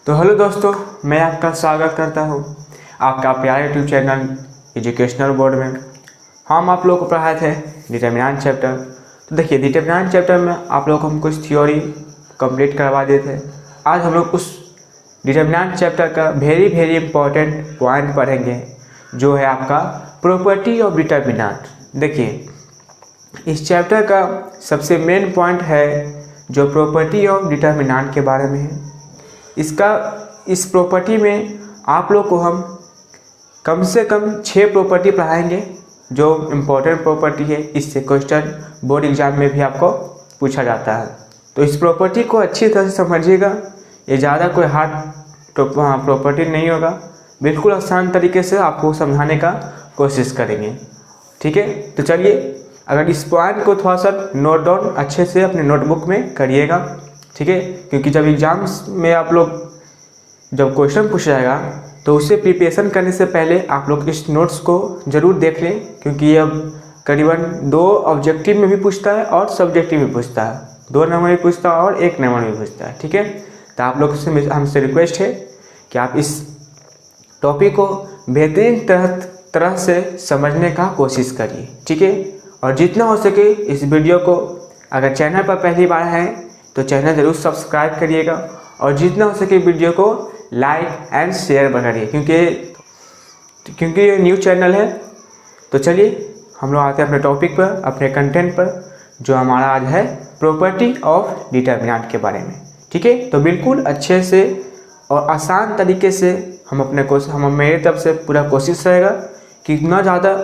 तो हेलो दोस्तों, मैं आपका स्वागत करता हूं आपका प्यारे यूट्यूब चैनल एजुकेशनल बोर्ड में। हम आप लोगों को पढ़ाए थे डिटरमिनेंट चैप्टर। तो देखिए, डिटरमिनेंट चैप्टर में आप लोग को हम कुछ थ्योरी कंप्लीट करवा दिए थे। आज हम लोग उस डिटरमिनेंट चैप्टर का वेरी इंपॉर्टेंट पॉइंट पढ़ेंगे, जो है आपका प्रॉपर्टी ऑफ डिटरमिनेंट। देखिए, इस चैप्टर का सबसे मेन पॉइंट है जो प्रॉपर्टी ऑफ डिटरमिनेंट के बारे में है। इस प्रॉपर्टी में आप लोग को हम कम से कम 6 प्रॉपर्टी पढ़ाएंगे जो इम्पोर्टेंट प्रॉपर्टी है। इससे क्वेश्चन बोर्ड एग्जाम में भी आपको पूछा जाता है। तो इस प्रॉपर्टी को अच्छी तरह से समझिएगा। ये ज़्यादा कोई हार्ड प्रॉपर्टी नहीं होगा, बिल्कुल आसान तरीके से आपको समझाने का कोशिश करेंगे। ठीक है, तो चलिए, अगर इस पॉइंट को थोड़ा सा नोट डाउन अच्छे से अपने नोटबुक में करिएगा। ठीक है, क्योंकि जब एग्जाम्स में आप लोग जब क्वेश्चन पूछा जाएगा तो उससे प्रिपरेशन करने से पहले आप लोग इस नोट्स को ज़रूर देख लें, क्योंकि ये अब करीबन 2 ऑब्जेक्टिव में भी पूछता है और सब्जेक्टिव में पूछता है। 2 नंबर में पूछता है और 1 नंबर में पूछता है। ठीक है, तो आप लोग से हमसे रिक्वेस्ट है कि आप इस टॉपिक को बेहतरीन तरह से समझने का कोशिश करिए। ठीक है, और जितना हो सके इस वीडियो को, अगर चैनल पर पहली बार है तो चैनल ज़रूर सब्सक्राइब करिएगा, और जितना हो सके वीडियो को लाइक एंड शेयर करिए, क्योंकि ये न्यू चैनल है। तो चलिए, हम लोग आते हैं अपने टॉपिक पर, अपने कंटेंट पर, जो हमारा आज है प्रॉपर्टी ऑफ डिटरमिनेंट के बारे में। ठीक है, तो बिल्कुल अच्छे से और आसान तरीके से हम मेरे तरफ से पूरा कोशिश रहेगा कि इतना ज़्यादा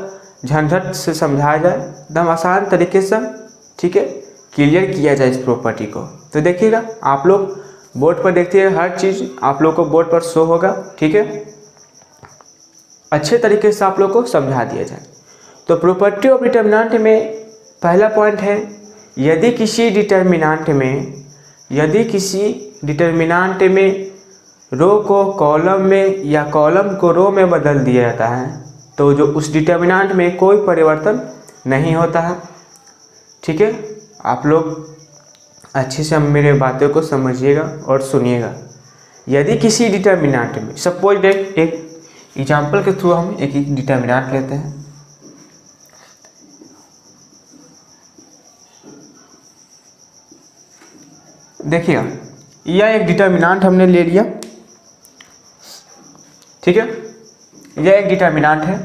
झंझट से समझाया जाए, एकदम आसान तरीके से। ठीक है, क्लियर किया जाए इस प्रॉपर्टी को। तो देखिएगा, आप लोग बोर्ड पर देखते हैं, हर चीज़ आप लोग को बोर्ड पर शो होगा। ठीक है, अच्छे तरीके से आप लोग को समझा दिया जाए। तो प्रॉपर्टी ऑफ डिटरमिनेंट में पहला पॉइंट है, यदि किसी डिटरमिनेंट में रो को कॉलम में या कॉलम को रो में बदल दिया जाता है तो जो उस डिटरमिनेंट में कोई परिवर्तन नहीं होता है। ठीक है, आप लोग अच्छे से मेरे बातों को समझिएगा और सुनिएगा। यदि किसी डिटरमिनेंट में, सपोज एक एग्जाम्पल के थ्रू हम एक डिटरमिनेंट लेते हैं। देखिएगा, यह एक डिटरमिनेंट हमने ले लिया। ठीक है, यह एक डिटरमिनेंट है,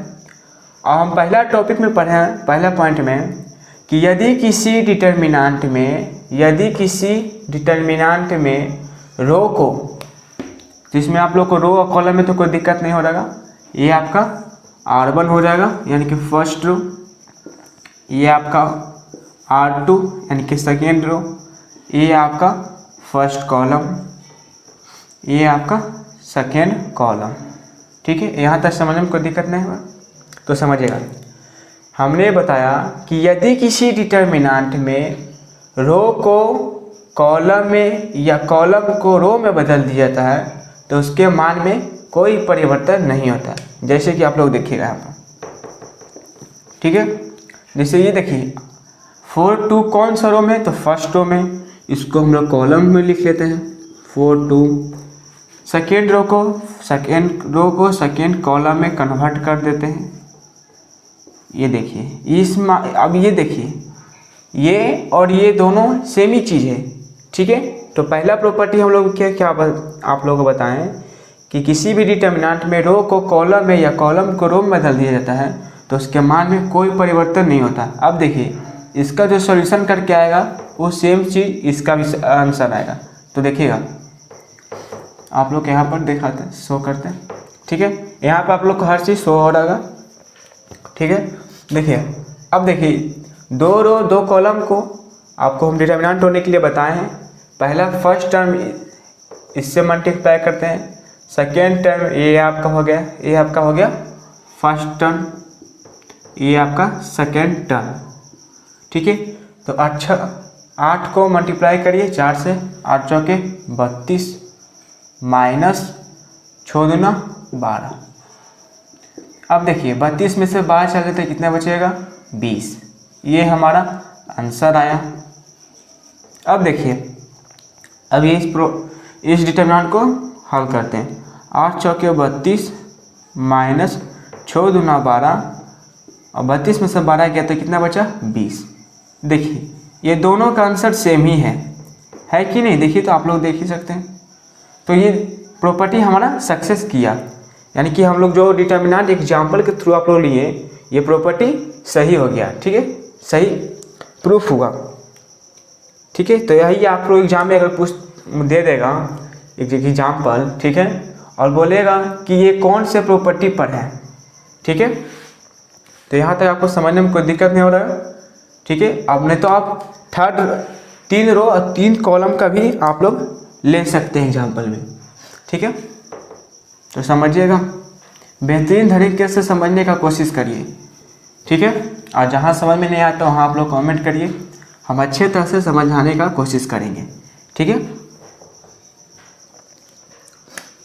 और हम पहला टॉपिक में पढ़े हैं, पहला पॉइंट में, कि यदि किसी डिटरमिनेंट में रो को, जिसमें आप लोग को रो और कॉलम में तो कोई दिक्कत नहीं हो जाएगा, ये आपका R1 हो जाएगा यानी कि फर्स्ट रो, ये आपका R2 यानी कि सेकेंड रो, ये आपका फर्स्ट कॉलम, ये आपका सेकेंड कॉलम। ठीक है, यहाँ तक समझने में कोई दिक्कत नहीं होगा। तो समझिएगा, हमने बताया कि यदि किसी डिटरमिनेंट में रो को कॉलम में या कॉलम को रो में बदल दिया जाता है तो उसके मान में कोई परिवर्तन नहीं होता, जैसे कि आप लोग देखिएगा यहाँ पर। ठीक है, जैसे ये देखिए 4 2 कौन सा रो में, तो फर्स्ट रो में, इसको हम लोग कॉलम में लिख लेते हैं 4 2। सेकेंड रो को सेकेंड कॉलम में कन्वर्ट कर देते हैं। ये देखिए, अब ये देखिए, ये और ये दोनों सेम ही चीज़ है। ठीक है, तो पहला प्रॉपर्टी हम लोग क्या आप लोगों को बताएं कि किसी भी डिटरमिनेंट में रो को कॉलम में या कॉलम को रो में बदल दिया जाता है तो उसके मान में कोई परिवर्तन नहीं होता। अब देखिए, इसका जो सॉल्यूशन करके आएगा वो सेम चीज़ इसका भी आंसर आएगा। तो देखिएगा, आप लोग यहाँ पर दिखाते हैं, शो करते हैं। ठीक है, यहाँ पर आप लोग को हर चीज़ शो हो रहेगा। ठीक है, देखिए, अब देखिए 2 रो 2 कॉलम को आपको हम डिटरमिनेंट होने के लिए बताए हैं। पहला फर्स्ट टर्म इससे मल्टीप्लाई करते हैं, सेकेंड टर्म ये आपका हो गया फर्स्ट टर्म, ये आपका सेकेंड टर्म। ठीक है, तो 8 को मल्टीप्लाई करिए 4 से, 8 चौके 32 माइनस 6 दूना 12। अब देखिए, 32 में से 12 चले तो कितना बचेगा, 20। ये हमारा आंसर आया। अब देखिए, अब ये इस डिटरमिनेंट को हल करते हैं। 8 चौके 32 माइनस 6 दूना 12 और 32 में से 12 गया तो कितना बचा 20। देखिए ये दोनों का आंसर सेम ही है कि नहीं? देखिए तो आप लोग देख ही सकते हैं। तो ये प्रॉपर्टी हमारा सक्सेस किया, यानी कि हम लोग जो डिटर्मिनेंट एग्जाम्पल के थ्रू आप लोग लिए ये प्रॉपर्टी सही हो गया। ठीक है, सही प्रूफ हुआ। ठीक है, तो यही आप लोग एग्जाम में अगर पूछ दे देगा एक एग्जाम्पल, ठीक है, और बोलेगा कि ये कौन से प्रॉपर्टी पर है, ठीक है, तो यहाँ तक आपको समझने में कोई दिक्कत नहीं हो रहा है। ठीक है, अब नहीं तो आप थर्ड 3 रो और 3 कॉलम का भी आप लोग ले सकते हैं एग्जाम्पल में। ठीक है, तो समझिएगा, बेहतरीन तरीके से समझने का कोशिश करिए। ठीक है, और जहाँ समझ में नहीं आता वहाँ आप लोग कमेंट करिए, हम अच्छे तरह से समझाने का कोशिश करेंगे। ठीक है,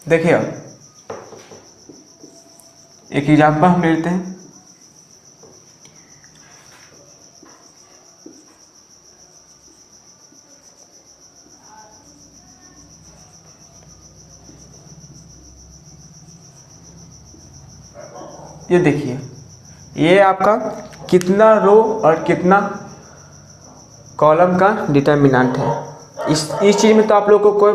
देखिए एक एग्जाम्पल हम लेते हैं। ये देखिए, ये आपका कितना रो और कितना कॉलम का डिटर्मिनेंट है। इस चीज़ में तो आप लोग को कोई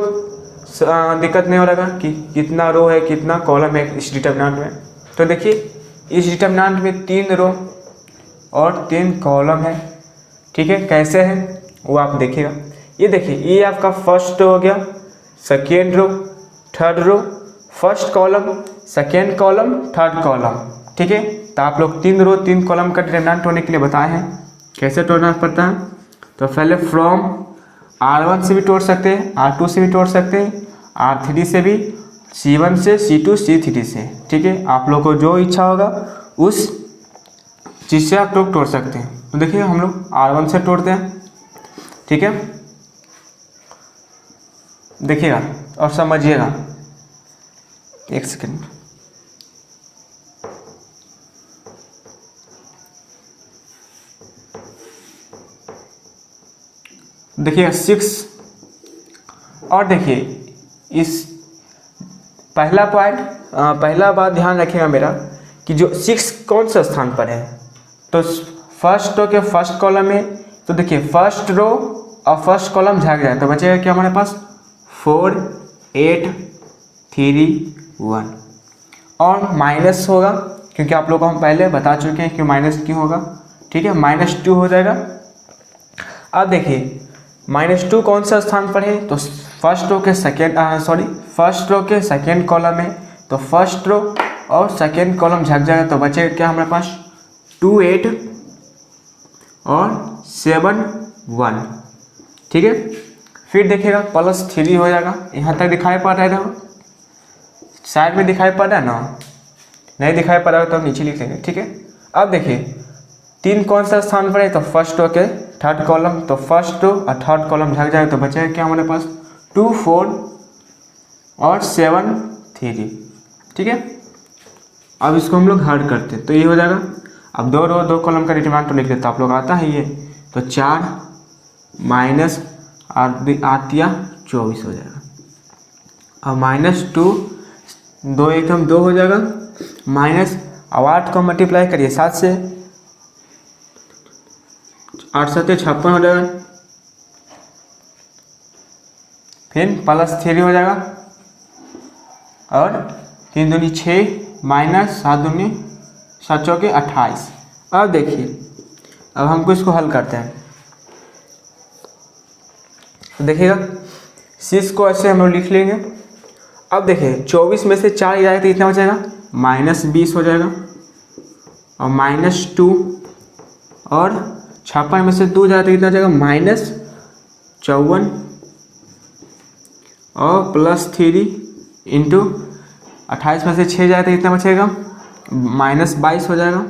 दिक्कत नहीं हो रहा कि कितना रो है कितना कॉलम है इस डिटर्मिनेंट में। तो देखिए इस डिटर्मिनेंट में 3 रो और 3 कॉलम है। ठीक है, कैसे है वो आप देखिएगा। ये देखिए, ये आपका फर्स्ट रो हो गया, second row, third row, first column, second column, third column. ठीक है, तो आप लोग 3 रो 3 कॉलम का डिटर्मिनेंट होने के लिए बताए हैं कैसे तोड़ना पड़ता है। तो पहले फ्रॉम R1 से भी तोड़ सकते हैं, R2 से भी तोड़ सकते हैं, R3 से भी, C1 से, C2, C3 से। ठीक है, आप लोग को जो इच्छा होगा उस चीज़ से आप लोग तोड़ सकते हैं। तो देखिए हम लोग R1 से तोड़ते हैं। ठीक है, देखिएगा और समझिएगा, एक सेकेंड। देखिए 6 और देखिए इस पहला बात ध्यान रखिएगा मेरा कि जो 6 कौन सा स्थान पर है। तो फर्स्ट रो के फर्स्ट कॉलम में, तो देखिए फर्स्ट रो और फर्स्ट कॉलम झाग जाए तो बचेगा क्या हमारे पास 4 8 3 1 और माइनस होगा, क्योंकि आप लोग को हम पहले बता चुके हैं कि माइनस क्यों होगा। ठीक है, -2 हो जाएगा। अब देखिए -2 कौन सा स्थान पर है, तो फर्स्ट रो के सेकेंड कॉलम है। तो फर्स्ट रो और सेकेंड कॉलम झक जाएगा तो बचेगा क्या हमारे पास 2 8 और 7 1। ठीक है, फिर देखिएगा +3 हो जाएगा। यहाँ तक दिखाई पड़ रहा है, साइड में दिखाई पड़ रहा है ना? नहीं दिखाई पड़ रहा है तो हम नीचे लिख लेंगे। ठीक है, अब देखिए 3 कौन सा स्थान पर है, तो फर्स्ट रो के थर्ड कॉलम। तो फर्स्ट रो और थर्ड कॉलम झक जाएगा तो बचेगा क्या हमारे पास 2 4 और 7 3। ठीक है, अब इसको हम लोग हल करते हैं तो ये हो जाएगा। अब 2 रो 2 कॉलम का डिटर्मिनेंट तो लिख लेते आप लोग, आता है ये, तो 4 माइनस 8 24 हो जाएगा। अब -2 2 एकदम 2 हो जाएगा, माइनस अब 8 को मल्टीप्लाई करिए 7 से, 8 7 56 हो जाएगा, फिर +3 हो जाएगा और 3 दूनी 6 माइनस 7 दूनी 7 चौके 28। अब देखिए, अब हमको इसको हल करते हैं तो देखिएगा 6 को ऐसे हम लोग लिख लेंगे। अब देखिए 24 में से 4 जाएगा तो कितना हो जाएगा -20 हो जाएगा और -2 और 56 में से 2 जाएगा तो कितना हो जाएगा -54 और +3 इंटू 28 में से 6 जाएगा तो कितना बचेगा -22 हो जाएगा।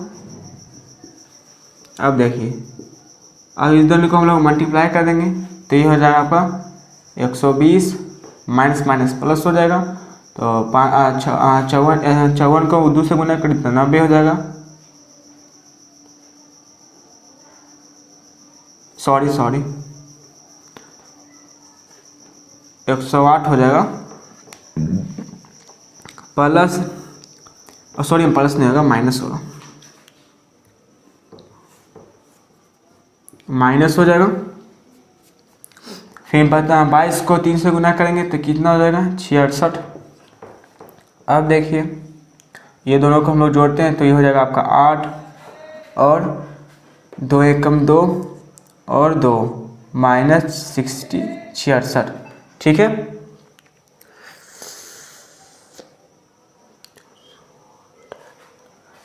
अब देखिए, अब इस दोनों को हम लोग मल्टीप्लाई कर देंगे तो ये हो जाएगा आपका 120 माइनस माइनस प्लस हो जाएगा। तो 54 को 2 से गुना करें तो 90 हो जाएगा। सॉरी 108 हो जाएगा। प्लस, सॉरी प्लस नहीं होगा, माइनस होगा, माइनस हो जाएगा। फिर पता 22 को 3 से गुना करेंगे तो कितना हो जाएगा 66। अब देखिए ये दोनों को हम लोग जोड़ते हैं तो ये हो जाएगा आपका 8 और 2 एकम 2 और 2 -66, ठीक है।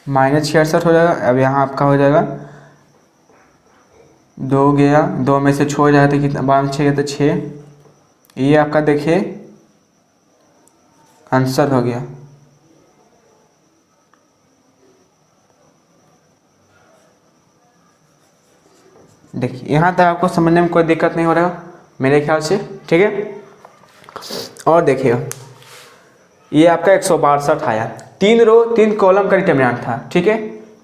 -66 हो जाएगा। अब यहाँ आपका हो जाएगा 2 गया, 2 में से 6 हो जाएगा तो कितना, 12 6 गया तो 6। ये आपका देखिए आंसर हो गया। देखिए यहाँ तक आपको समझने में कोई दिक्कत नहीं हो रहा मेरे ख्याल से, ठीक है। और देखिए ये आपका 162 आया, 3 रो 3 कॉलम का डिटरमिनेंट था, ठीक है।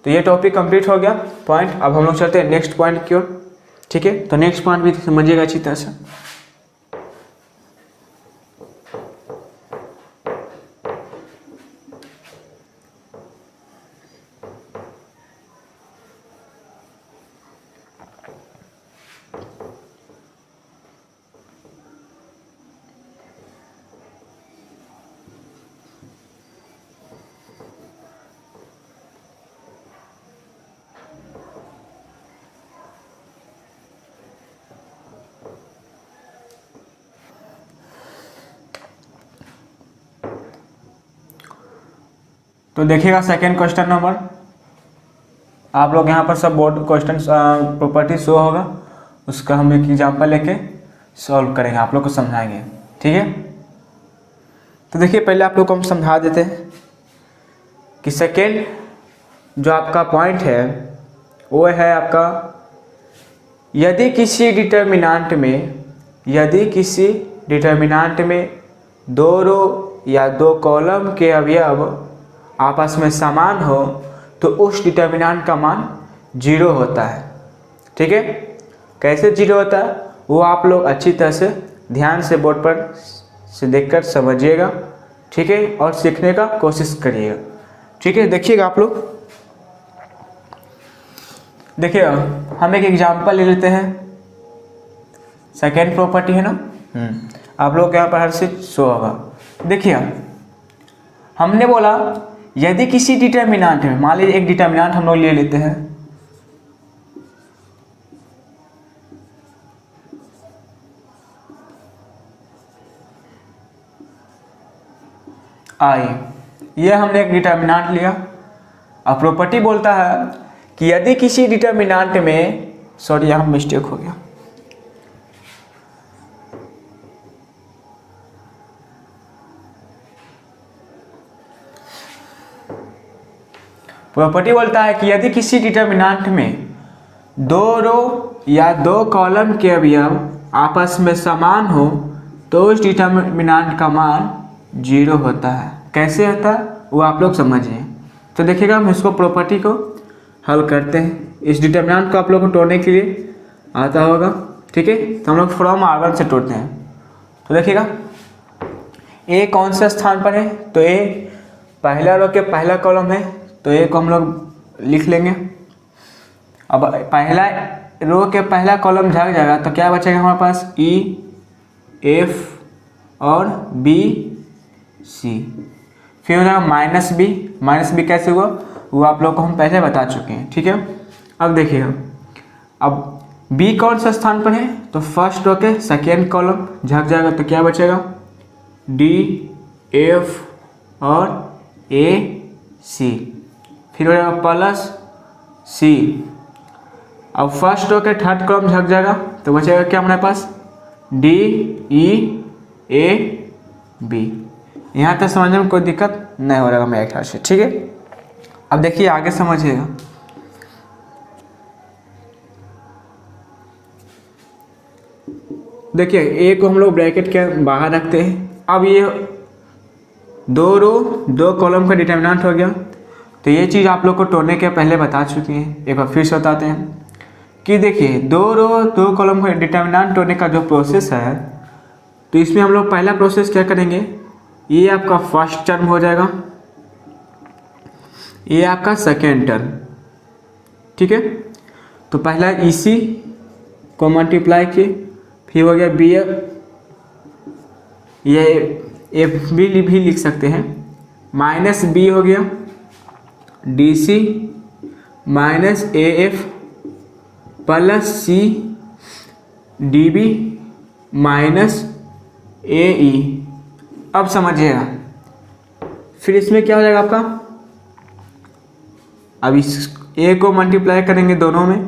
तो ये टॉपिक कंप्लीट हो गया पॉइंट। अब हम लोग चलते हैं नेक्स्ट पॉइंट की ओर, ठीक है। तो नेक्स्ट पॉइंट भी समझिएगा अच्छी तरह से। तो देखिएगा सेकेंड क्वेश्चन नंबर, आप लोग यहाँ पर सब बोर्ड क्वेश्चन प्रॉपर्टी शो होगा, उसका हम एक एग्जांपल लेके सॉल्व करेंगे, आप लोग को समझाएंगे, ठीक है। तो देखिए पहले आप लोग को हम समझा देते हैं कि सेकेंड जो आपका पॉइंट है वो है आपका, यदि किसी डिटर्मिनांट में 2 रो या 2 कॉलम के अवयव आपस में समान हो तो उस डिटर्मिनेंट का मान 0 होता है, ठीक है। कैसे 0 होता है वो आप लोग अच्छी तरह से ध्यान से बोर्ड पर से देखकर समझिएगा, ठीक है, और सीखने का कोशिश करिएगा, ठीक है। देखिएगा आप लोग, देखिए हम एक एग्जांपल ले लेते हैं। सेकेंड प्रॉपर्टी है ना, आप लोग यहाँ पर हर चीज शो होगा। देखिए हमने बोला यदि किसी डिटर्मिनेंट में, मान लीजिए एक डिटर्मिनेंट हम लोग ले लेते हैं, आई, ये हमने एक डिटर्मिनेंट लिया। अब प्रॉपर्टी बोलता है कि यदि किसी डिटर्मिनेंट में, सॉरी यहाँ मिस्टेक हो गया, प्रॉपर्टी बोलता है कि यदि किसी डिटर्मिनेंट में 2 रो या 2 कॉलम के अवयव आपस में समान हो तो उस डिटर्मिनेंट का मान 0 होता है। कैसे होता है वो आप लोग समझिए। तो देखिएगा हम इसको प्रॉपर्टी को हल करते हैं। इस डिटर्मिनेंट को आप लोग को तोड़ने के लिए आता होगा, ठीक है। तो हम लोग फ्रॉम R1 से तोड़ते हैं। तो देखिएगा ए कौन से स्थान पर है, तो ए पहला रो के पहला कॉलम है, तो ए को हम लोग लिख लेंगे। अब पहला रो के पहला कॉलम झग जाएगा तो क्या बचेगा हमारे पास, ई, एफ और बी, सी। फिर हो जाएगा -b। -b कैसे हुआ वो आप लोग को हम पहले बता चुके हैं, ठीक है। अब देखिएगा, अब बी कौन सा स्थान पर है, तो फर्स्ट रो के सेकेंड कॉलम झग जाएगा तो क्या बचेगा, डी, एफ और ए, सी। फिर हो जाएगा प्लस सी। अब फर्स्ट रो के थर्ड कॉलम झग जाएगा तो बचेगा क्या हमारे पास, डी, ई, ए, बी। यहाँ तक समझने में कोई दिक्कत नहीं हो रहा मेरे ख्याल से, ठीक है। अब देखिए आगे समझिएगा। देखिए ए को हम लोग ब्रैकेट के बाहर रखते हैं। अब ये 2 रो 2 कॉलम का डिटर्मिनेंट हो गया। तो ये चीज़ आप लोग को तोड़ने के पहले बता चुके हैं, एक बार फिर से बताते हैं कि देखिए 2 रो 2 कॉलम का डिटर्मिनेंट तोड़ने का जो प्रोसेस है, तो इसमें हम लोग पहला प्रोसेस क्या करेंगे, ये आपका फर्स्ट टर्म हो जाएगा, ये आपका सेकेंड टर्म। ठीक है, तो पहला इसी को मल्टीप्लाई किए, फिर हो गया बी एफ, ये एफ भी लिख सकते हैं, माइनस बी हो गया D C minus A F plus C D B minus A E. अब समझिएगा, फिर इसमें क्या हो जाएगा आपका, अब इस ए को मल्टीप्लाई करेंगे दोनों में,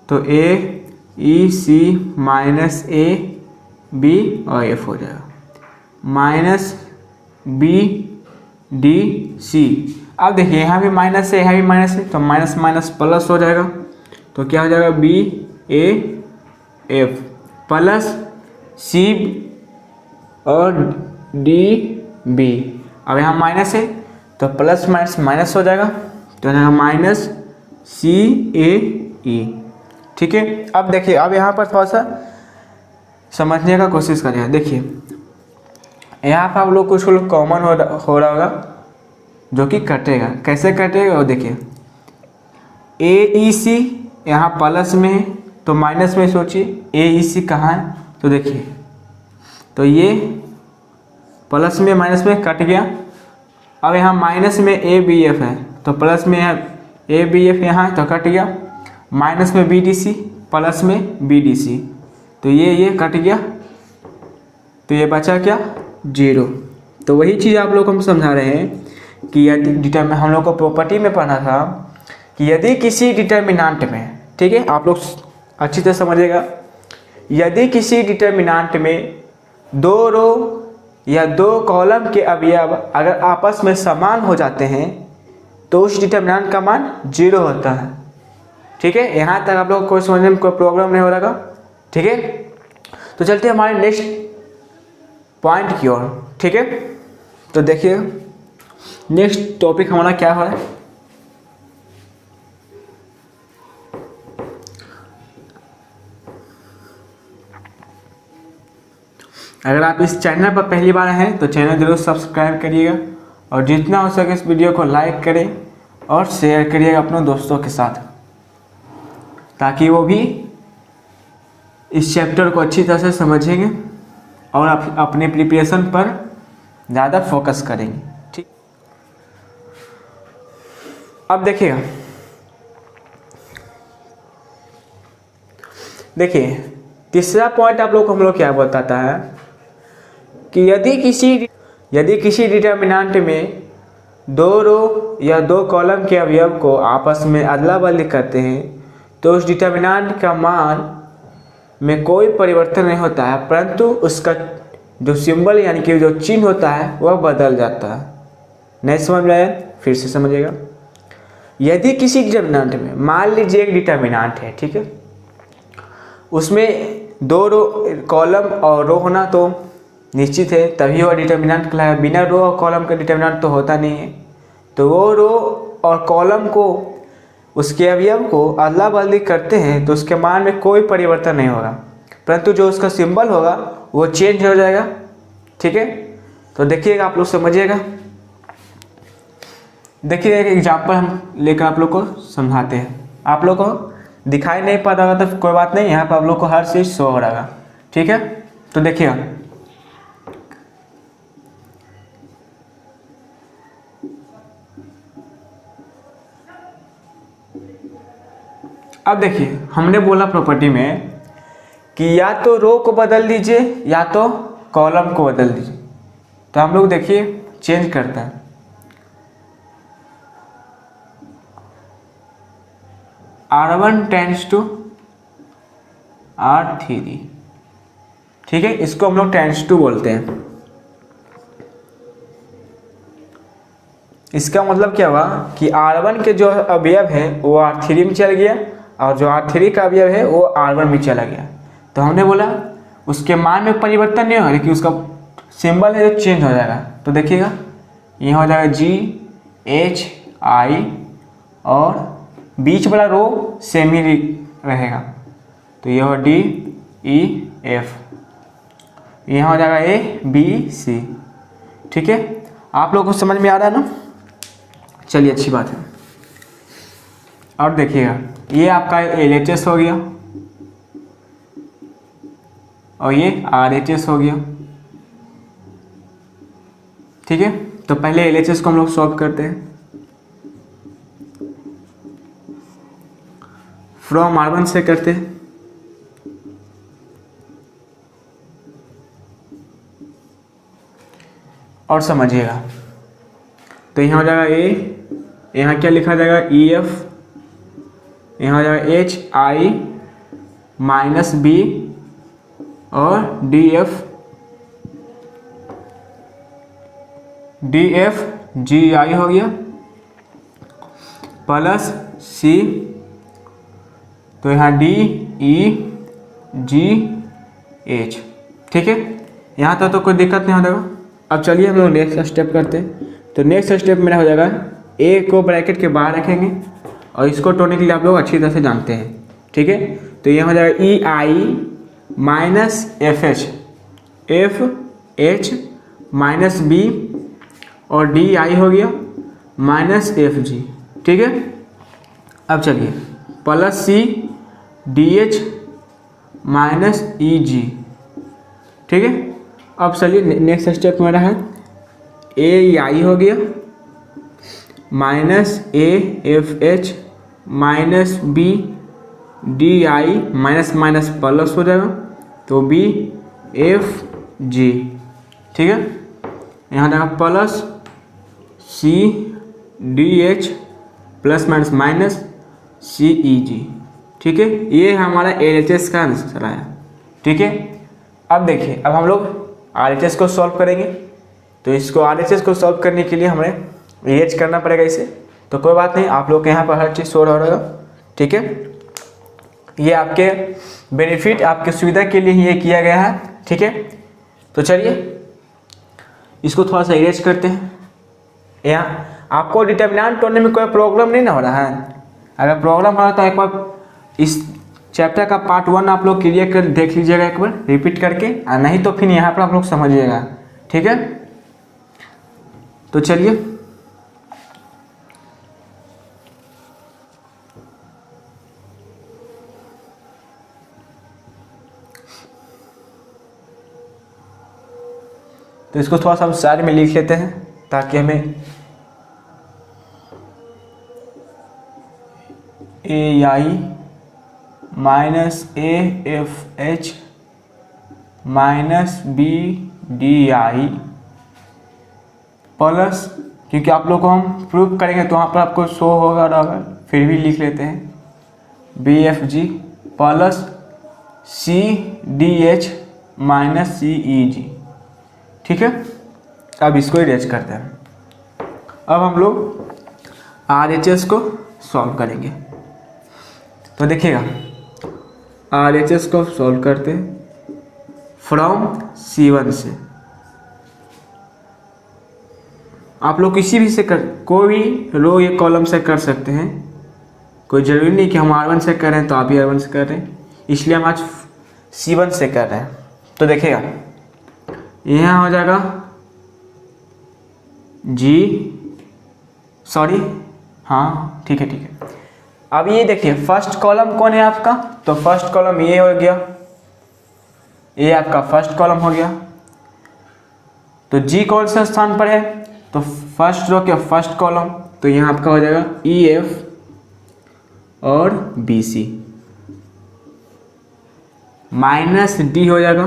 तो ए ई सी माइनस ए बी और एफ हो जाएगा, माइनस बी डी सी। अब देखिए यहाँ भी माइनस है, यहाँ भी माइनस है, तो माइनस माइनस प्लस हो जाएगा, तो क्या हो जाएगा बी ए एफ प्लस सी और डी बी। अब यहाँ माइनस है तो प्लस माइनस माइनस हो जाएगा, तो यहाँ माइनस सी ए ई। ठीक है, अब देखिए, अब यहाँ पर थोड़ा सा समझने का कोशिश करिए। देखिए यहाँ पर आप लोग कुछ कॉमन हो रहा होगा जो कि कटेगा, कैसे कटेगा वो देखिए, ए ई सी यहाँ प्लस में है तो माइनस में सोचिए, ए ई सी कहाँ है, तो देखिए, तो ये प्लस में माइनस में कट गया। अब यहाँ माइनस में ए बी एफ है, तो प्लस में ए बी एफ यहाँ है तो कट गया, माइनस में बी डी सी प्लस में बी डी सी, तो ये कट गया, तो ये बचा क्या, जीरो। तो वही चीज़ आप लोग को हम समझा रहे हैं कि यदि हम लोग को प्रॉपर्टी में पढ़ा था कि यदि किसी डिटर्मिनेंट में, ठीक है, आप लोग अच्छी तरह समझिएगा, यदि किसी डिटर्मिनेंट में दो रो या दो कॉलम के अवयव अगर आपस में समान हो जाते हैं तो उस डिटर्मिनेंट का मान जीरो होता है। ठीक है, यहाँ तक आप लोग को समझने में कोई प्रॉब्लम नहीं हो रहा। ठीक है, तो चलते हैं हमारे नेक्स्ट पॉइंट की ओर। ठीक है, तो देखिए नेक्स्ट टॉपिक हमारा क्या हो रहा है, अगर आप इस चैनल पर पहली बार हैं तो चैनल जरूर सब्सक्राइब करिएगा और जितना हो सके इस वीडियो को लाइक करें और शेयर करिएगा अपने दोस्तों के साथ, ताकि वो भी इस चैप्टर को अच्छी तरह से समझेंगे और अपने प्रिपरेशन पर ज़्यादा फोकस करेंगे। ठीक, अब देखिएगा, देखिए तीसरा पॉइंट आप लोग को हम लोग क्या बताता है कि यदि किसी डिटर्मिनेंट में दो रो या दो कॉलम के अवयव को आपस में अदला बदली करते हैं तो उस डिटर्मिनेंट का मान में कोई परिवर्तन नहीं होता है, परंतु उसका जो सिंबल यानी कि जो चिन्ह होता है वह बदल जाता है। नहीं समझ में आया, फिर से समझिएगा। यदि किसी डिटर्मिनेंट में, मान लीजिए एक डिटर्मिनेंट है, ठीक है, उसमें दो रो कॉलम और रो होना तो निश्चित है, तभी वो डिटर्मिनेंट कहलाएगा। बिना रो और कॉलम का डिटर्मिनेंट तो होता नहीं है, तो वो रो और कॉलम को, उसके अवयव को अदला बदली करते हैं तो उसके मान में कोई परिवर्तन नहीं होगा, परंतु जो उसका सिंबल होगा वो चेंज हो जाएगा। ठीक है, तो देखिएगा, आप लोग समझिएगा। देखिए एक एग्जाम्पल हम लेकर आप लोग को समझाते हैं। आप लोग को दिखाई नहीं पा रहा होगा तो कोई बात नहीं, यहाँ पर आप लोग को हर चीज़ शो हो रहा है। ठीक है, तो देखिएगा, अब देखिए हमने बोला प्रॉपर्टी में कि या तो रो को बदल दीजिए या तो कॉलम को बदल दीजिए, तो हम लोग देखिए चेंज करते हैं। R1 टेंड्स टू R3, ठीक है, इसको हम लोग टेंड्स टू बोलते हैं। इसका मतलब क्या हुआ कि R1 के जो अवयव है वो R3 में चल गया और जो R3 का अवयव है वो R1 में चला गया। तो हमने बोला उसके मान में परिवर्तन नहीं होगा, लेकिन उसका सिंबल है जो चेंज हो जाएगा। तो देखिएगा ये हो जाएगा GHI और बीच वाला रो सेम ही रहेगा, तो ये हो DEF, यहाँ हो जाएगा ABC। ठीक है, आप लोगों को समझ में आ रहा है ना? चलिए अच्छी बात है। और देखिएगा ये आपका LHS हो गया और ये RHS हो गया। ठीक है, तो पहले LHS को हम लोग सॉल्व करते हैं। फ्रॉम R1 से करते हैं। और समझिएगा, तो यहाँ हो जाएगा A, यहाँ क्या लिखा जाएगा EF, यहाँ हो जाएगा HI माइनस B और DFGI हो गया प्लस C, तो यहाँ DEGH। ठीक है, यहाँ तक तो कोई दिक्कत नहीं हो जाएगा। अब चलिए हम लोग नेक्स्ट स्टेप करते हैं। तो नेक्स्ट स्टेप मेरा हो जाएगा A को ब्रैकेट के बाहर रखेंगे और इसको तोड़ने के लिए आप लोग अच्छी तरह से जानते हैं। ठीक है, तो ये हो जाएगा EI minus FH minus B और DI हो गया माइनस FG। ठीक है, अब चलिए plus C DH minus EG। ठीक है, अब चलिए नेक्स्ट स्टेप मेरा है AI हो गया minus AFH minus B DI minus minus plus हो जाएगा तो BFG। ठीक है, यहाँ जाएगा plus CDH plus minus minus CEG। ठीक है, ये हमारा LHS का आंसर आया। ठीक है, अब देखिए अब हम लोग RHS को सॉल्व करेंगे। तो इसको RHS को सॉल्व करने के लिए हमें EH करना पड़ेगा इसे। तो कोई बात नहीं, आप लोग के यहाँ पर हर चीज़ शो हो रहेगा। ठीक है, ये आपके बेनिफिट आपके सुविधा के लिए ही ये किया गया है। ठीक है, तो चलिए इसको थोड़ा सा इरेज करते हैं। यहाँ आपको डिटर्मिनेंट तोड़ने में कोई प्रॉब्लम नहीं ना हो रहा है। अगर प्रॉब्लम हो रहा है तो एक बार इस चैप्टर का पार्ट 1 आप लोग क्लियर कर देख लीजिएगा एक बार रिपीट करके, और नहीं तो फिर यहाँ पर आप लोग समझिएगा। ठीक है, तो चलिए तो इसको थोड़ा सा हम साइड में लिख लेते हैं ताकि हमें AI minus AFH minus BDI plus, क्योंकि आप लोग को हम प्रूफ करेंगे तो वहाँ पर आपको शो होगा रहेगा, फिर भी लिख लेते हैं BFG plus CDH minus CEG। ठीक है, अब इसको इरेज करते हैं। अब हम लोग RHS को सॉल्व करेंगे। तो देखिएगा RHS को सॉल्व करते हैं फ्रॉम C1 से। आप लोग किसी भी से कोई भी रो या कॉलम से कर सकते हैं, कोई ज़रूरी नहीं कि हम R1 से कर रहे हैं तो आप भी R1 से कर रहे हैं, इसलिए हम आज C1 से कर रहे हैं। तो देखिएगा यहाँ हो जाएगा हाँ ठीक है। अब ये देखिए फर्स्ट कॉलम कौन है आपका, तो फर्स्ट कॉलम ये हो गया, ये आपका फर्स्ट कॉलम हो गया। तो G कौन से स्थान पर है, तो फर्स्ट रो के फर्स्ट कॉलम, तो यहाँ आपका हो जाएगा EF और BC माइनस D हो जाएगा।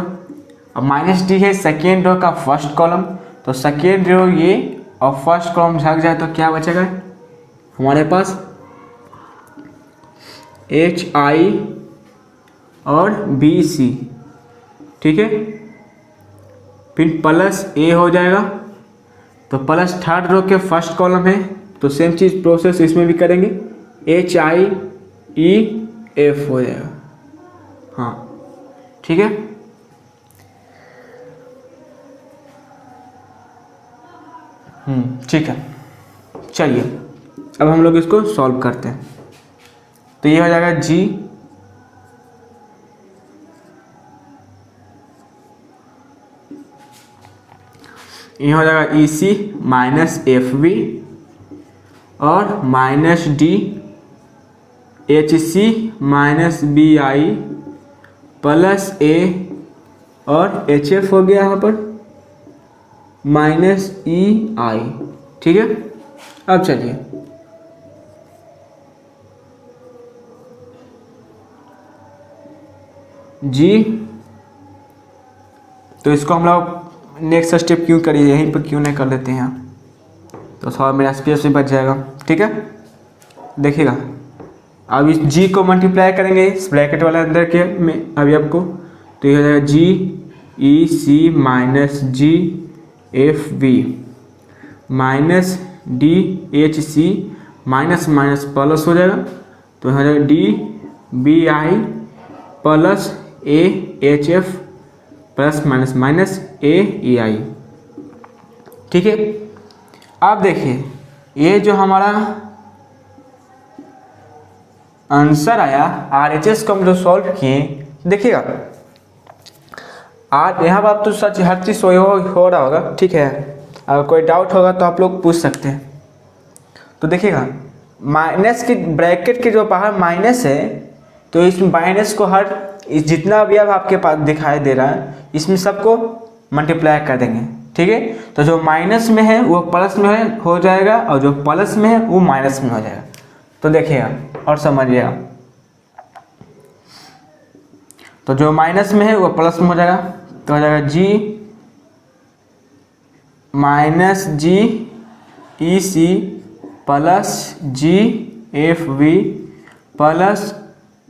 अब माइनस D है सेकेंड रो का फर्स्ट कॉलम, तो सेकेंड रो ये और फर्स्ट कॉलम झाग जाए तो क्या बचेगा हमारे पास HI और BC। ठीक है, फिर प्लस A हो जाएगा, तो प्लस थर्ड रो के फर्स्ट कॉलम है तो सेम चीज़ प्रोसेस इसमें भी करेंगे, HIEF हो जाएगा। हाँ ठीक है, ठीक है। चलिए अब हम लोग इसको सॉल्व करते हैं। तो ये हो जाएगा G ये हो जाएगा E C minus F B और minus D H C minus B I plus A और एच एफ हो गया यहाँ पर माइनस ई आई। ठीक है, अब चलिए जी, तो इसको हम लोग नेक्स्ट स्टेप क्यों करिए, यहीं पर क्यों नहीं कर लेते हैं, तो थोड़ा मेरा स्पेस भी बच जाएगा। ठीक है, देखिएगा अब इस जी को मल्टीप्लाई करेंगे इस ब्रैकेट वाले अंदर के में अवयव को, तो ये हो जाएगा G E C minus G F B minus D H C minus minus plus हो जाएगा, तो हो जाएगा D B I plus A H F plus minus minus A E I. ठीक है, अब देखिए ये जो हमारा आंसर आया RHS को हम जो सॉल्व किए, देखिएगा आज यहाँ पर आप तो सच हर चीज़ हो रहा होगा। ठीक है, अगर कोई डाउट होगा तो आप लोग पूछ सकते हैं। तो देखिएगा माइनस की ब्रैकेट के जो बाहर माइनस है, तो इस माइनस को हर जितना भी अब आपके पास दिखाई दे रहा है इसमें सबको मल्टीप्लाई कर देंगे। ठीक है, तो जो माइनस में है वो प्लस में हो जाएगा और जो प्लस में है वो माइनस में हो जाएगा। तो देखिएगा और समझिएगा, तो जो माइनस में है वो प्लस में हो जाएगा, तो हो जाएगा G minus G E C plus G F V plus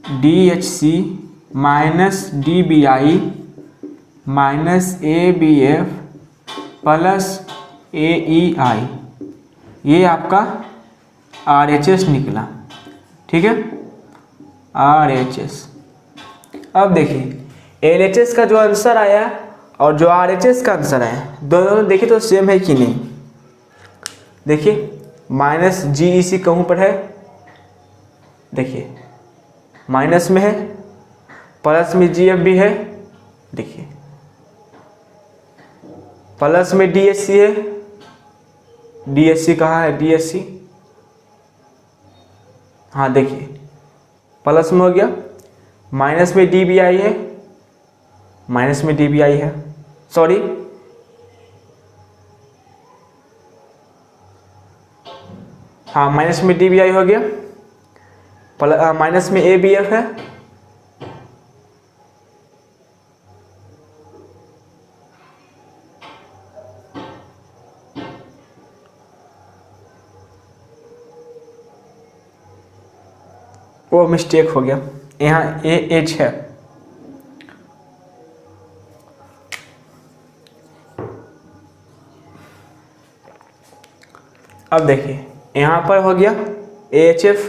D H C minus D B I minus A B F plus A E I, ये आपका RHS निकला। ठीक है, RHS। अब देखिए LHS का जो आंसर आया और जो RHS का आंसर आया दोनों देखिए तो सेम है कि नहीं। देखिए माइनस जी ई सी कहूँ पर है, देखिए माइनस में है, प्लस में जी एफ भी है, देखिए प्लस में डी एस सी है, डी एस सी कहाँ है, डी एस सी, हाँ देखिए प्लस में हो गया, माइनस में डी बी आई है, माइनस में डी बी आई है, सॉरी हाँ माइनस में डी बी आई हो गया, माइनस में ए बी एफ है, वो मिस्टेक हो गया, यहाँ ए एच है। अब देखिए यहाँ पर हो गया H F,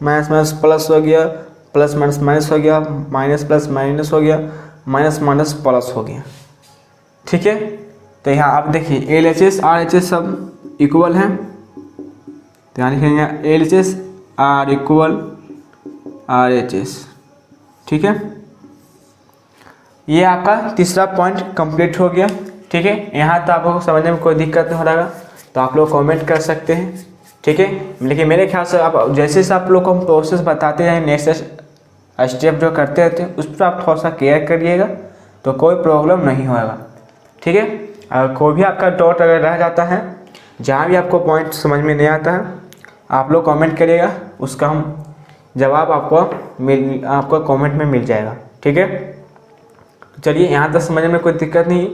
minus minus plus हो गया, प्लस माइनस माइनस हो गया, माइनस प्लस माइनस हो गया, माइनस माइनस प्लस हो गया। ठीक है, तो यहाँ आप देखिए LHS RHS सब इक्वल हैं, तो यहाँ लिखेंगे LHS आर इक्वल RHS। ठीक है, ये आपका तीसरा पॉइंट कंप्लीट हो गया। ठीक है, यहाँ तो आपको समझने में कोई दिक्कत नहीं हो रहा तो आप लोग कमेंट कर सकते हैं। ठीक है, लेकिन मेरे ख्याल से आप जैसे आप लोग को हम प्रोसेस बताते हैं, नेक्स्ट स्टेप जो करते रहते हैं उस पर आप थोड़ा सा केयर करिएगा तो कोई प्रॉब्लम नहीं होगा। ठीक है, अगर कोई भी आपका डाउट अगर रह जाता है, जहाँ भी आपको पॉइंट समझ में नहीं आता है, आप लोग कमेंट करिएगा, उसका हम जवाब आपको कमेंट में मिल जाएगा। ठीक है, चलिए यहाँ तक समझने में कोई दिक्कत नहीं,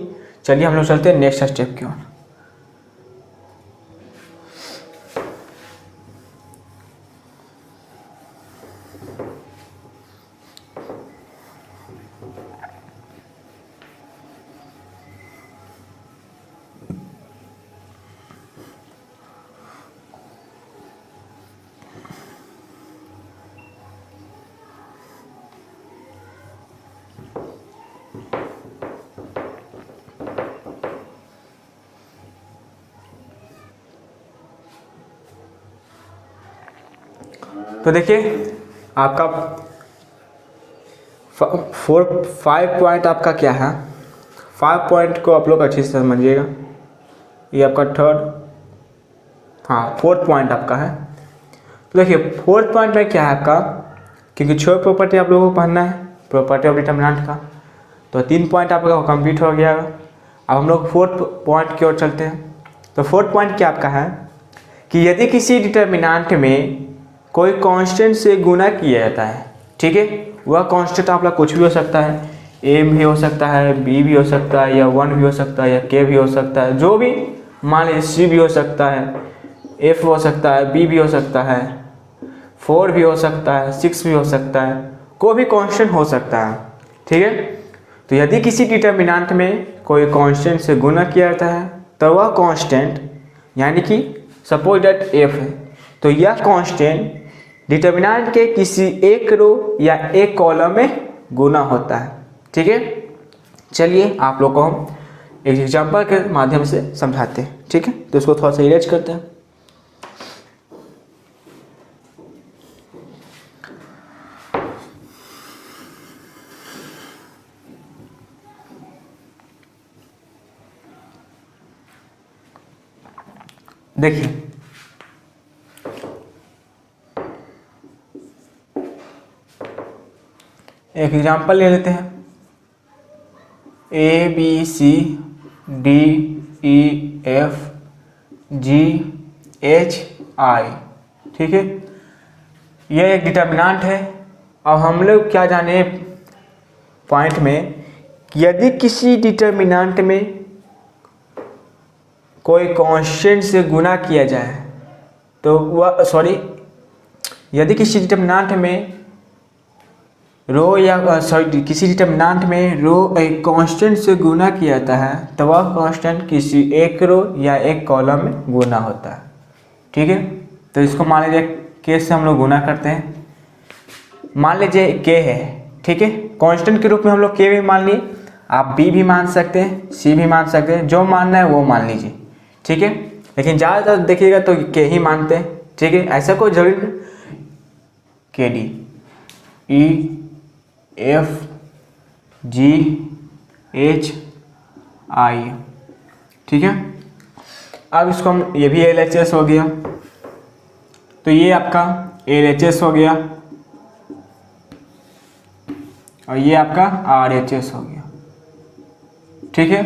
चलिए हम लोग चलते हैं नेक्स्ट स्टेप की ओर। तो देखिए आपका फाइव पॉइंट आपका क्या है, 5 पॉइंट को आप लोग अच्छे से समझिएगा। ये आपका फोर्थ पॉइंट आपका है। तो देखिए फोर्थ पॉइंट में क्या है आपका, क्योंकि 6 प्रॉपर्टी आप लोगों को पढ़ना है प्रॉपर्टी ऑफ डिटर्मिनेंट का, तो 3 पॉइंट आपका कंप्लीट हो गया। अब हम लोग फोर्थ पॉइंट की ओर चलते हैं। तो फोर्थ पॉइंट क्या आपका है कि यदि किसी डिटर्मिनेंट में कोई कांस्टेंट से गुना किया जाता है, ठीक है, वह कांस्टेंट आप लोग कुछ भी हो सकता है, ए भी हो सकता है, बी भी हो सकता है, या 1 भी हो सकता है, या के भी हो सकता है, जो भी मान लीजिए सी भी हो सकता है, एफ हो सकता है, बी भी हो सकता है, 4 भी हो सकता है, 6 भी हो सकता है, कोई भी कांस्टेंट हो सकता है, ठीक है। तो यदि किसी डिटर्मिनेंट में कोई कांस्टेंट से गुना किया जाता है तो वह कांस्टेंट, यानी कि सपोज दैट एफ है, तो यह कांस्टेंट डिटर्मिनेंट के किसी एक रो या एक कॉलम में गुना होता है, ठीक है। चलिए आप लोग को हम एक एग्जांपल के माध्यम से समझाते हैं, ठीक है। तो इसको थोड़ा सा इरेज करते हैं। देखिए एक एग्जांपल ले लेते हैं, A B C D E F G H I, ठीक है। यह एक डिटर्मिनेंट है। अब हम लोग क्या जाने पॉइंट में, यदि किसी डिटर्मिनेंट में कोई कांस्टेंट से गुना किया जाए तो वह यदि किसी डिटर्मिनेंट में रो या किसी डिटर्मिनेंट में रो एक कांस्टेंट से गुना किया जाता है तो वह कांस्टेंट किसी एक रो या एक कॉलम में गुना होता है, ठीक है। तो इसको मान लीजिए के से हम लोग गुना करते हैं। मान लीजिए के है, ठीक है, कांस्टेंट के रूप में हम लोग के भी मान लिए, आप बी भी मान सकते हैं, सी भी मान सकते हैं, जो मानना है वो मान लीजिए, ठीक है। लेकिन ज़्यादातर देखिएगा तो के ही मानते हैं, ठीक है, ऐसा कोई जरूरी नहीं। के D E F G H I, ठीक है। अब इसको हम, ये भी एल एच एस हो गया, तो ये आपका एल एच एस हो गया और ये आपका आर एच एस हो गया, ठीक है।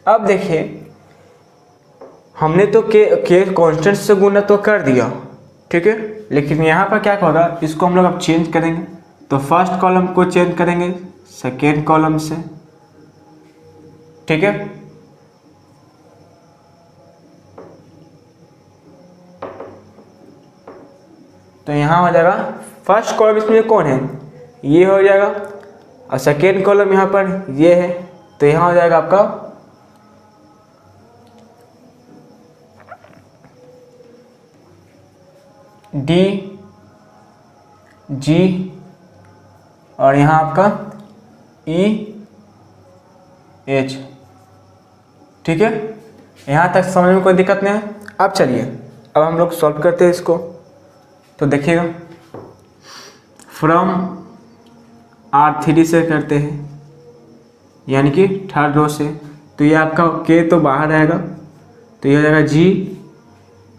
अब देखिए हमने तो के कांस्टेंट से गुना तो कर दिया, ठीक है, लेकिन यहाँ पर क्या होगा, इसको हम लोग अब चेंज करेंगे। तो फर्स्ट कॉलम को चेंज करेंगे सेकेंड कॉलम से, ठीक है। तो यहाँ हो जाएगा फर्स्ट कॉलम, इसमें कौन है, ये हो जाएगा, और सेकेंड कॉलम यहाँ पर ये है, तो यहाँ हो जाएगा आपका डी जी और यहाँ आपका ई एच, ठीक है। यहाँ तक समझ में कोई दिक्कत नहीं है। अब चलिए अब हम लोग सॉल्व करते हैं इसको। तो देखिएगा फ्रॉम R3 से करते हैं, यानी कि थर्ड रो से। तो ये आपका के तो बाहर आएगा, तो ये हो जाएगा जी,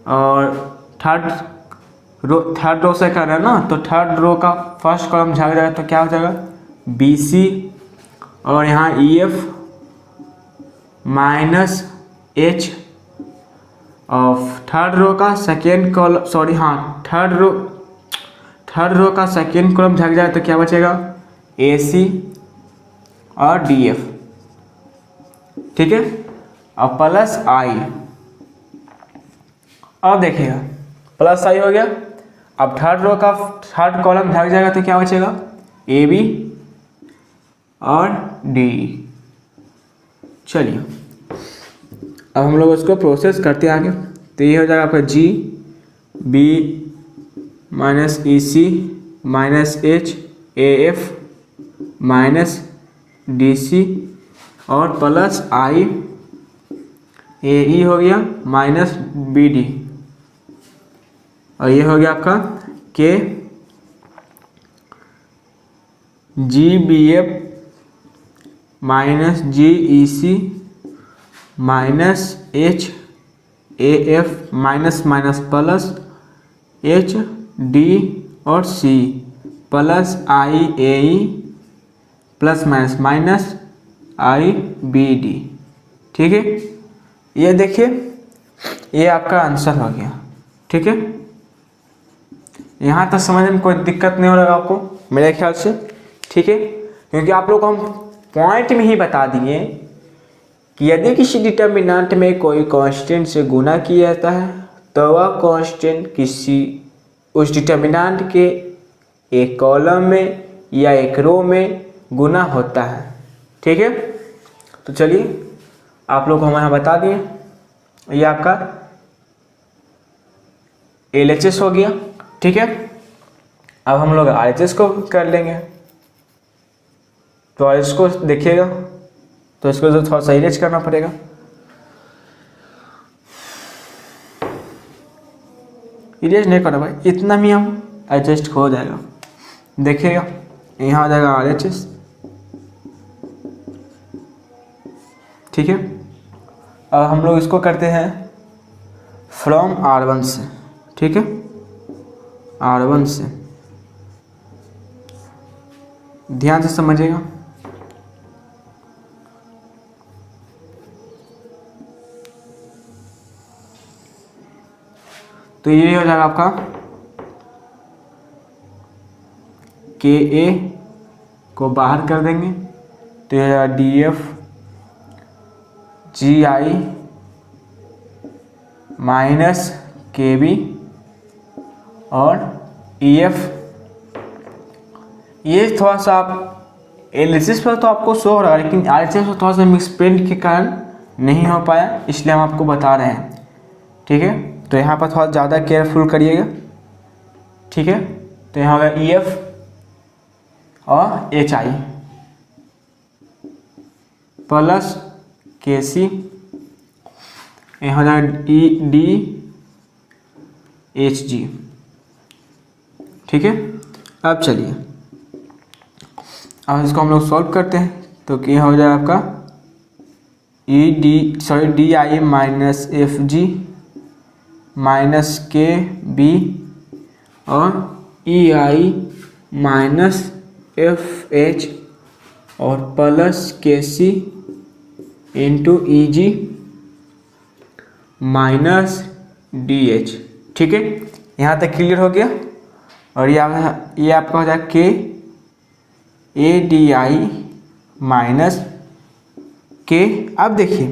और थर्ड रो से कर रहा है ना, तो थर्ड रो का फर्स्ट कॉलम झाग जाएगा, तो क्या हो जाएगा बी सी, और यहाँ ई एफ माइनस एच, और थर्ड रो का सेकेंड कॉलम थर्ड रो का सेकेंड कॉलम झाग जाएगा, तो क्या बचेगा ए सी और डी एफ, ठीक है, और प्लस आई। अब देखिएगा प्लस आई हो गया। अब थर्ड रो का थर्ड कॉलम भाग जाएगा, तो क्या बचेगा ए बी और डी। चलिए अब हम लोग उसको प्रोसेस करते हैं आगे। तो ये हो जाएगा आपका G B minus E C minus H A F minus D C और प्लस आई ए ई हो गया माइनस बी डी, और ये हो गया आपका के GBF minus GEC minus HAF minus minus plus HD और C plus IAE plus minus minus IBD। ठीक है, ये देखिए ये आपका आंसर हो गया। ठीक है, यहाँ तक समझने में कोई दिक्कत नहीं हो रहा आपको मेरे ख्याल से। ठीक है, क्योंकि आप लोग को हम पॉइंट में ही बता दिए कि यदि किसी डिटर्मिनेंट में कोई कांस्टेंट से गुना किया जाता है तो वह कांस्टेंट किसी उस डिटर्मिनेंट के एक कॉलम में या एक रो में गुना होता है। ठीक है, तो चलिए आप लोग को हम यहाँ बता दिए, ये आपका LHS हो गया। ठीक है, अब हम लोग RHS को कर लेंगे। तो RHS को देखिएगा तो इसको तो थोड़ा सा इरेज करना पड़ेगा। इरेज नहीं करना भाई, इतना भी हम एडजस्ट हो जाएगा। देखिएगा यहाँ आ जाएगा RHS। ठीक है, अब हम लोग इसको करते हैं फ्रॉम R1 से। ठीक है, R1 से ध्यान से समझिएगा। तो ये हो जाएगा आपका KA को बाहर कर देंगे तो ये DF GI माइनस KB और EF। ये थोड़ा सा आप एनालिसिस पर तो आपको शो हो रहा है, लेकिन RHS में थोड़ा सा मिसप्रिंट के कारण नहीं हो पाया, इसलिए हम आपको बता रहे हैं। ठीक है, तो यहाँ पर थोड़ा ज़्यादा केयरफुल करिएगा। ठीक है, तो यहाँ होगा EF और HI प्लस KC, यहाँ हो जाएगा ED HG। ठीक है, अब चलिए अब इसको हम लोग सॉल्व करते हैं। तो क्या हो जाएगा आपका DI minus FG minus KB और EI माइनस FH और plus KC into EG minus DH। ठीक है, यहाँ तक क्लियर हो गया। और ये आपका हो जाएगा KADI माइनस K। अब देखिए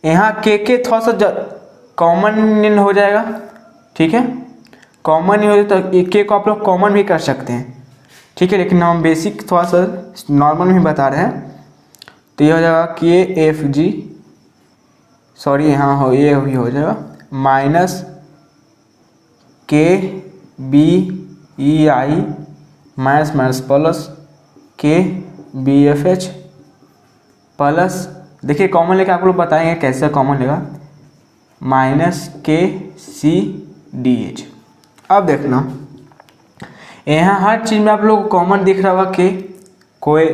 यहाँ के थोड़ा सा कॉमन हो जाएगा। ठीक है, कॉमन ही हो जाए तो के को आप लोग कॉमन भी कर सकते हैं। ठीक है, लेकिन हम बेसिक थोड़ा सा नॉर्मल में बता रहे हैं। तो ये हो जाएगा KFG, सॉरी यहाँ हो ये भी हो जाएगा minus KBEI minus minus plus KBFH plus, देखिए कॉमन लेके आप लोग बताएंगे कैसे कॉमन लेगा, माइनस KCDH। अब देखना यहाँ हर चीज़ में आप लोग को कॉमन दिख रहा होगा कि कोई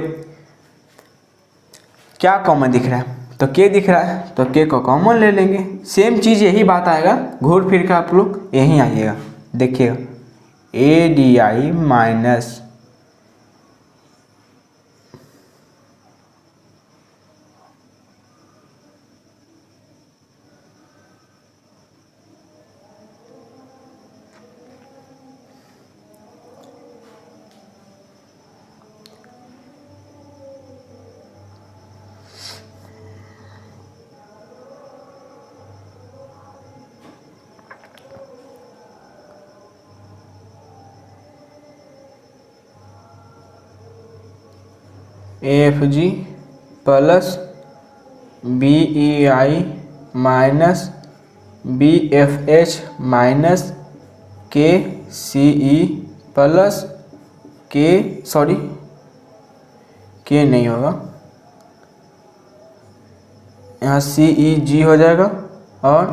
क्या कॉमन दिख रहा है, तो K दिख रहा है तो K को कॉमन ले लेंगे। सेम चीज़ यही बात आएगा, घूर फिर कर आप लोग यहीं आइएगा। देखिएगा ADI minus AFG plus BEI minus BFH minus KCE plus K नहीं होगा, यहाँ CEG हो जाएगा और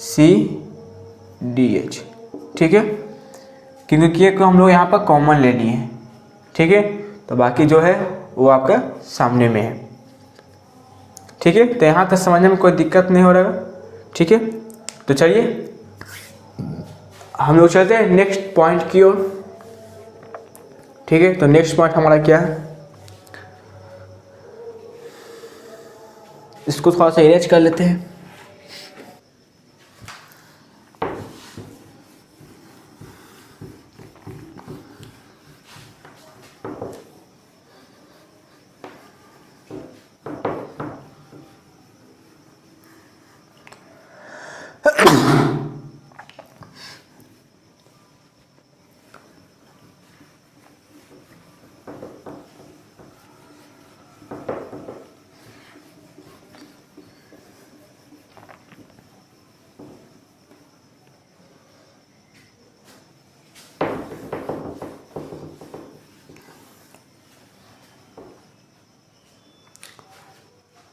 CDH। ठीक है, क्योंकि K को हम लोग यहाँ पर कॉमन ले लिए हैं। ठीक है, तो बाकी जो है वो आपका सामने में है। ठीक है, तो यहाँ तक समझने में कोई दिक्कत नहीं हो रहा है। ठीक है, तो चलिए हम लोग चलते हैं नेक्स्ट पॉइंट की ओर। ठीक है, तो नेक्स्ट पॉइंट हमारा क्या है, इसको थोड़ा सा इरेज कर लेते हैं।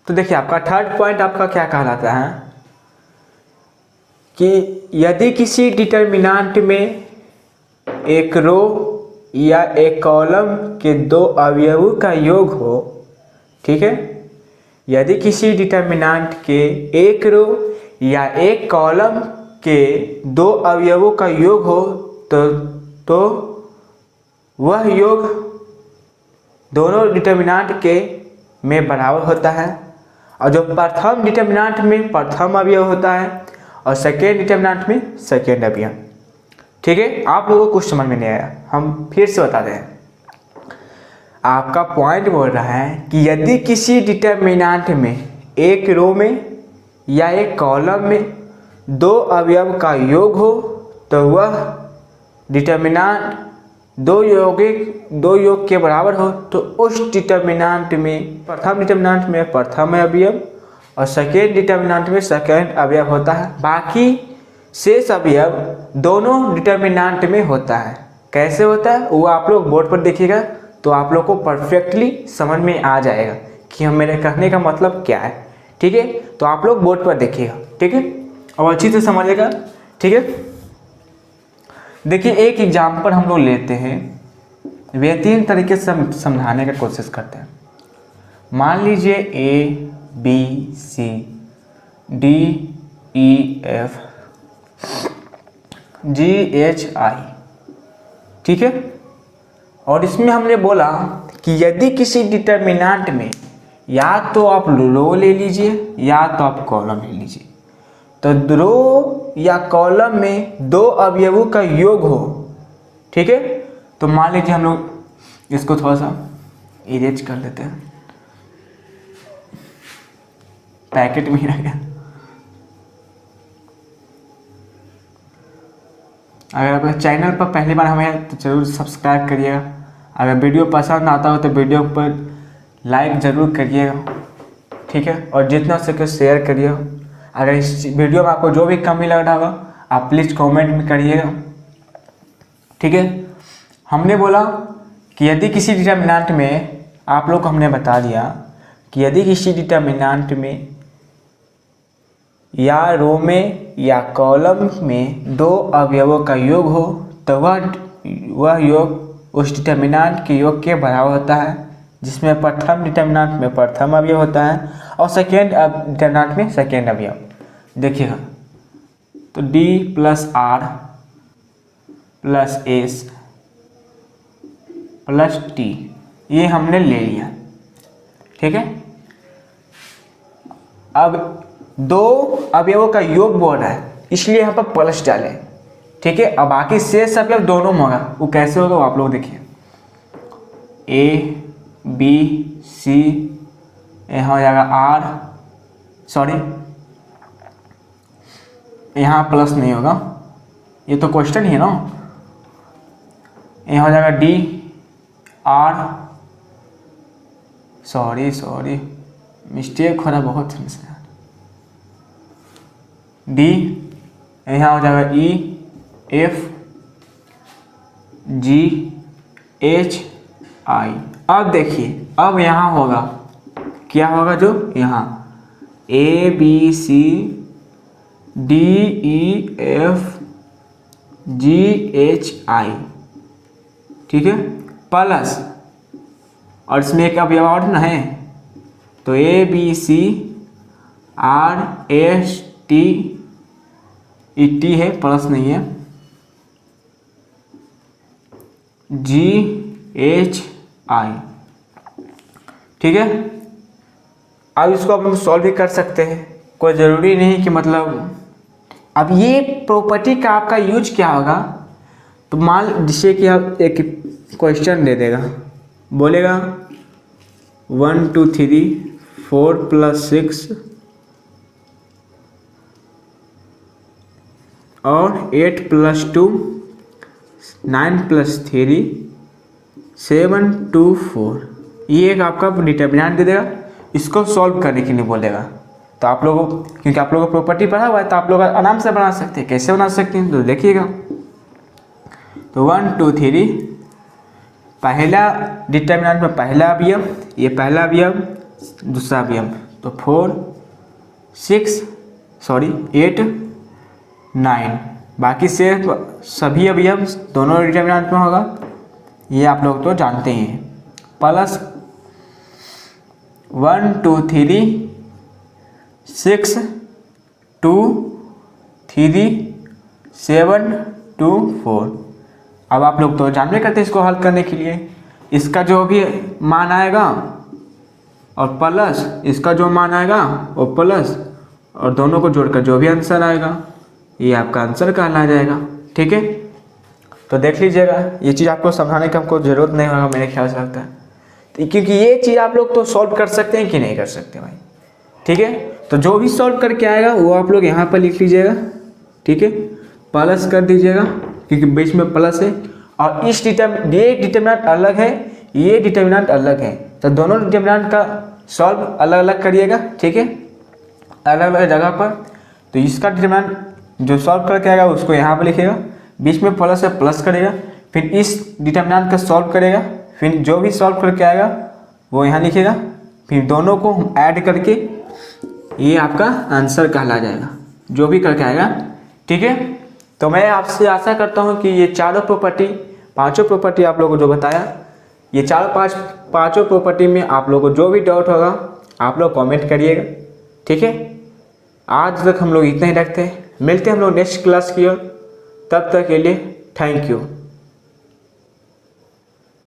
तो देखिए आपका थर्ड पॉइंट आपका क्या कहलाता है कि यदि किसी डिटर्मिनेंट में एक रो या एक कॉलम के दो अवयवों का योग हो, ठीक है, यदि किसी डिटर्मिनेंट के एक रो या एक कॉलम के दो अवयवों का योग हो तो वह योग दोनों डिटर्मिनेंट के में बराबर होता है। और जो प्रथम डिटर्मिनेंट में प्रथम अवयव होता है और सेकेंड डिटर्मिनेंट में सेकेंड अवयव। ठीक है, आप लोगों को कुछ समझ में नहीं आया, हम फिर से बता दें। आपका पॉइंट बोल रहा है कि यदि किसी डिटर्मिनेंट में एक रो में या एक कॉलम में दो अवयव का योग हो तो वह डिटर्मिनेंट दो योग के बराबर हो, तो उस डिटर्मिनेंट में प्रथम डिटर्मिनेंट में प्रथम अवयव और सेकेंड डिटर्मिनेंट में सेकेंड अवयव होता है। बाकी शेष अवयव दोनों डिटर्मिनेंट में होता है। कैसे होता है वो आप लोग बोर्ड पर देखिएगा तो आप लोग को परफेक्टली समझ में आ जाएगा कि हम मेरे कहने का मतलब क्या है। ठीक है, तो आप लोग बोर्ड पर देखिएगा। ठीक है, और अच्छी से समझिएगा। ठीक है, देखिए एक एग्जाम्पल हम लोग लेते हैं, बेहतरीन तरीके से समझाने की कोशिश करते हैं। मान लीजिए ABCDEFGHI, ठीक है, और इसमें हमने बोला कि यदि किसी डिटर्मिनेंट में या तो आप रो ले लीजिए या तो आप कॉलम ले लीजिए, तो रो या कॉलम में दो अवयवों का योग हो, ठीक है, तो मान लीजिए हम लोग इसको थोड़ा सा इरेज कर लेते हैं, पैकेट में ही रह गया। अगर आप चैनल पर पहली बार हमें तो ज़रूर सब्सक्राइब करिएगा। अगर वीडियो पसंद आता हो तो वीडियो पर लाइक ज़रूर करिएगा। ठीक है, और जितना हो सके शेयर करिए। अगर इस वीडियो में आपको जो भी कमी लग रहा होगा आप प्लीज़ कमेंट में करिएगा। ठीक है, हमने बोला कि यदि किसी डिटर्मिनेंट में, आप लोग को हमने बता दिया कि यदि किसी डिटर्मिनेंट में या रो में या कॉलम में दो अवयवों का योग हो तो वह योग उस डिटर्मिनेंट के योग के बराबर होता है, जिसमें प्रथम डिटर्मिनेंट में प्रथम अवयव होता है और सेकेंड डिटर्मिनेंट में सेकेंड अवयव। देखिएगा तो D + R + S + T ये हमने ले लिया। ठीक है, अब दो अवयवों का योग बोल रहा है इसलिए यहाँ पर प्लस डालें। ठीक है, अब बाकी शेष अवयव दोनों में होगा, वो कैसे होगा वो आप लोग देखिए। A B C यहाँ हो जाएगा R, सॉरी यहाँ प्लस नहीं होगा, ये तो क्वेश्चन ही है ना। यहाँ हो जाएगा D R, सॉरी मिस्टेक हो रहा बहुत हमसे। D यहाँ हो जाएगा E F G H I। अब देखिए अब यहाँ होगा क्या होगा, जो यहाँ A B C D E F G H I, ठीक है, प्लस और इसमें एक अवयव और ना है, तो A B C R S T, E T है प्लस नहीं है, जी एच आई, ठीक है। अब इसको आप लोग सॉल्व भी कर सकते हैं, कोई ज़रूरी नहीं कि मतलब अब ये प्रॉपर्टी का आपका यूज क्या होगा। तो मान जिससे कि आप एक क्वेश्चन दे देगा, बोलेगा 1 2 3 4 + 6 और 8 + 2 9 + 3 7 2 4, ये एक आपका डिटर्मिनेंट दे देगा। इसको सॉल्व करने के लिए बोलेगा। तो आप लोगों को, क्योंकि आप लोगों को प्रॉपर्टी पढ़ा हुआ है, तो आप लोग आराम से बना सकते हैं। कैसे बना सकते हैं तो देखिएगा। तो 1 2 3 पहला डिटर्मिनेंट में पहला अवयव, ये पहला अवयव, दूसरा अवयव, तो 8 9, बाकी से सभी अवयव दोनों डिटर्मिनेंट में होगा, ये आप लोग तो जानते ही हैं। प्लस 1 2 3 6 2 3 7 2 4। अब आप लोग तो जानबे करते हैं इसको हल करने के लिए, इसका जो भी मान आएगा और प्लस इसका जो मान आएगा वो प्लस, और दोनों को जोड़कर जो भी आंसर आएगा ये आपका आंसर कहला जाएगा, ठीक है। तो देख लीजिएगा, ये चीज़ आपको समझाने की हमको ज़रूरत नहीं होगा मेरे ख्याल से लगता है, तो क्योंकि ये चीज़ आप लोग तो सॉल्व कर सकते हैं कि नहीं कर सकते भाई, ठीक है। तो जो भी सॉल्व करके आएगा वो आप लोग यहाँ पर लिख लीजिएगा, ठीक है, प्लस कर दीजिएगा क्योंकि बीच में प्लस है। और इस ये डिटर्मिनेंट अलग है, ये डिटर्मिनेंट अलग है, तो दोनों डिटर्मिनेंट का सॉल्व अलग अलग करिएगा, ठीक है, अलग अलग जगह पर। तो इसका डिटर्मिनेंट जो सॉल्व करके आएगा उसको यहाँ पर लिखिएगा, बीच में प्लस है प्लस करेगा, फिर इस डिटर्मिनेंट का सॉल्व करेगा, फिर जो भी सॉल्व करके आएगा वो यहाँ लिखेगा, फिर दोनों को ऐड करके ये आपका आंसर कहला जाएगा, जो भी करके आएगा, ठीक है। तो मैं आपसे आशा करता हूँ कि ये पांचों प्रॉपर्टी आप लोगों को जो बताया, ये पांचों प्रॉपर्टी में आप लोगों को जो भी डाउट होगा आप लोग कमेंट करिएगा, ठीक है। आज तक हम लोग इतना ही रखते हैं, मिलते हैं हम लोग नेक्स्ट क्लास की ओर, तब तक के लिए थैंक यू।